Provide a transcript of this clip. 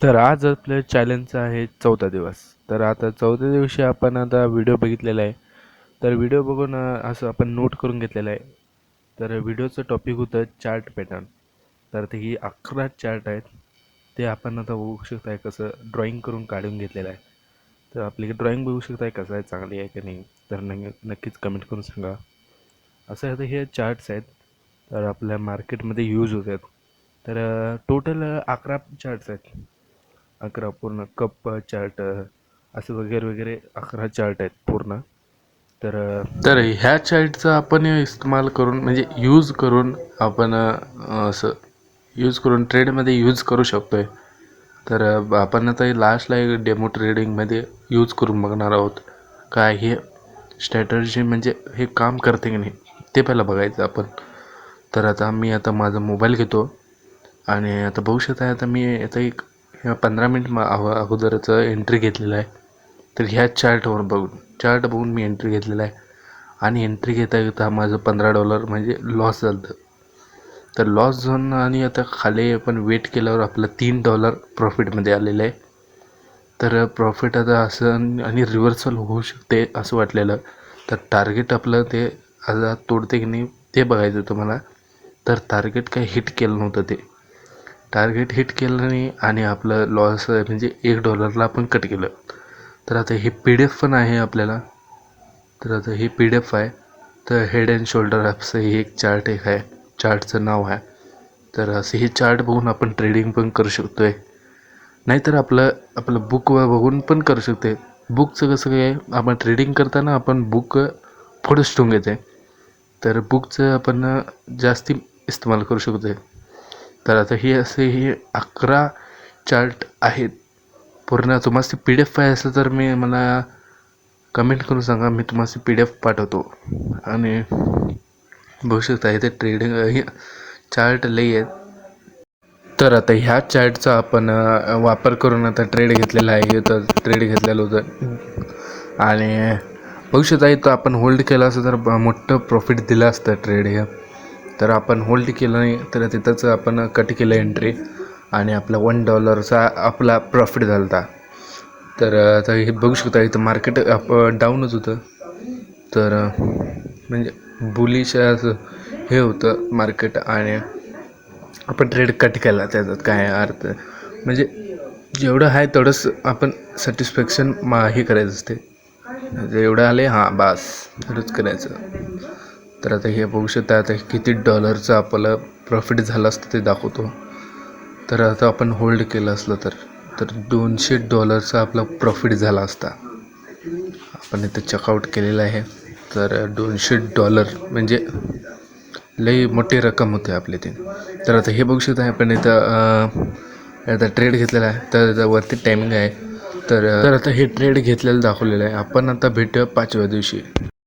तर आज आपल्या चॅलेंजचा आहे 14 दिवस. तर आता 14 दिवशी आपण आता व्हिडिओ बघितलेला आहे. तर व्हिडिओ बघून असं आपण नोट करून घेतलेलं आहे. तर व्हिडिओचं टॉपिक होतं चार्ट पॅटर्न. तर ते ही 11 चार्ट आहेत. ते आपण आता बघू शकताय कसं ड्रॉइंग करून काढून घेतलेलं आहे. तर आपली ड्रॉइंग बघू शकताय कसं आहे, चांगली आहे की नाही. तर नक्कीच कमेंट करून सांगा. असं आता हे चार्ट्स आहेत. तर आपल्या मार्केटमध्ये यूज होतात. तर टोटल 11 चार्ट्स आहेत. 11 पूर्ण कप चार्ट असं वगैरे वगैरे 11 चार्ट आहेत पूर्ण. तर ह्या चार्टचा आपण इस्तेमाल करून म्हणजे यूज करून आपण असं यूज करून ट्रेडमध्ये यूज करू शकतो आहे. तर आपण आता लास्टला एक डेमो ट्रेडिंगमध्ये यूज करून बघणार आहोत काय हे स्ट्रॅटर्जी म्हणजे हे काम करते की नाही ते पहिलं बघायचं आपण. तर आता मी आता माझा मोबाईल घेतो आणि आता बघू शकता आता मी आता एक 15 मिनिट अगोदरच एंट्री घेतलेलं आहे. तर ह्या चार्ट बघून मी एंट्री घेतलेला आहे आणि एंट्री घेता घेता माझं $15 म्हणजे लॉस झालं. तर लॉस झालं आणि आता खाली आपण वेट केल्यावर आपलं $3 प्रॉफिटमध्ये आलेलं आहे. तर प्रॉफिट आता असं आणि रिव्हर्सल होऊ शकते असं वाटलेलं. तर टार्गेट आपलं ते आता तोडते की नाही ते बघायचं तुम्हाला. तर टार्गेट काही हिट केलं नव्हतं ते. टार्गेट हिट केलं नाही आणि आपलं लॉस म्हणजे $1 आपण कट केलं. तर आता हे PDF पण आहे आपल्याला. तर आता हे PDF आहे. तर हेड अँड शोल्डर असं हे एक चार्ट एक आहे. चार्टचं नाव आहे. तर असं हे चार्ट बघून आपण ट्रेडिंग पण करू शकतो आहे. नाहीतर आपलं बुक बघून पण करू शकतो आहे. बुकचं कसं काय आपण ट्रेडिंग करताना आपण बुक पुढंच ठेवून घेते. तर बुकचं आपण जास्ती इस्तेमाल करू शकतो आहे. तर आता हे 11 चार्ट आहेत पूर्ण. तुम्हाला PDF पाहिजे असलं तर मला कमेंट करून सांगा, मी तुम्हाला PDF पाठवतो. आणि बघू शकता इथे ट्रेडिंग हे चार्ट लई आहेत. तर आता ह्या चार्टचा आपण वापर करून आता ट्रेड घेतलेला आहे. तर ट्रेड घेतलेलं होतं आणि बघू शकता इथं आपण होल्ड केलं असं तर मोठं प्रॉफिट दिलं असतं ट्रेड हे. तर आपण होल्ड केलं नाही तर तिथंच आपण कट केलं एंट्री आणि आपला $1 आपला प्रॉफिट झाला होता. तर आता हे बघू शकता इथं मार्केट डाऊनच होतं. तर म्हणजे बुलिश असं हे होतं मार्केट आणि आपण ट्रेड कट केला. त्याच्यात काय अर्थ म्हणजे जेवढं आहे तेवढंच आपण सॅटिस्फॅक्शन हे करायचं असते. एवढं आले हां बास एवढंच करायचं. तर आता हे बघू शकता आता किती डॉलरचं आपलं प्रॉफिट झालं असतं ते दाखवतो. तर आता आपण होल्ड केलं असलं तर $200 आपला प्रॉफिट झाला असता. आपण इथं चेकआउट केलेलं आहे. तर $200 म्हणजे लई मोठी रक्कम होते आपली ते. तर आता हे बघू शकता आपण इथं आता ट्रेड घेतलेला आहे. तर वरती टायमिंग आहे. तर आता हे ट्रेड घेतलेलं दाखवलेलं आहे. आपण आता भेटूया 5व्या दिवशी.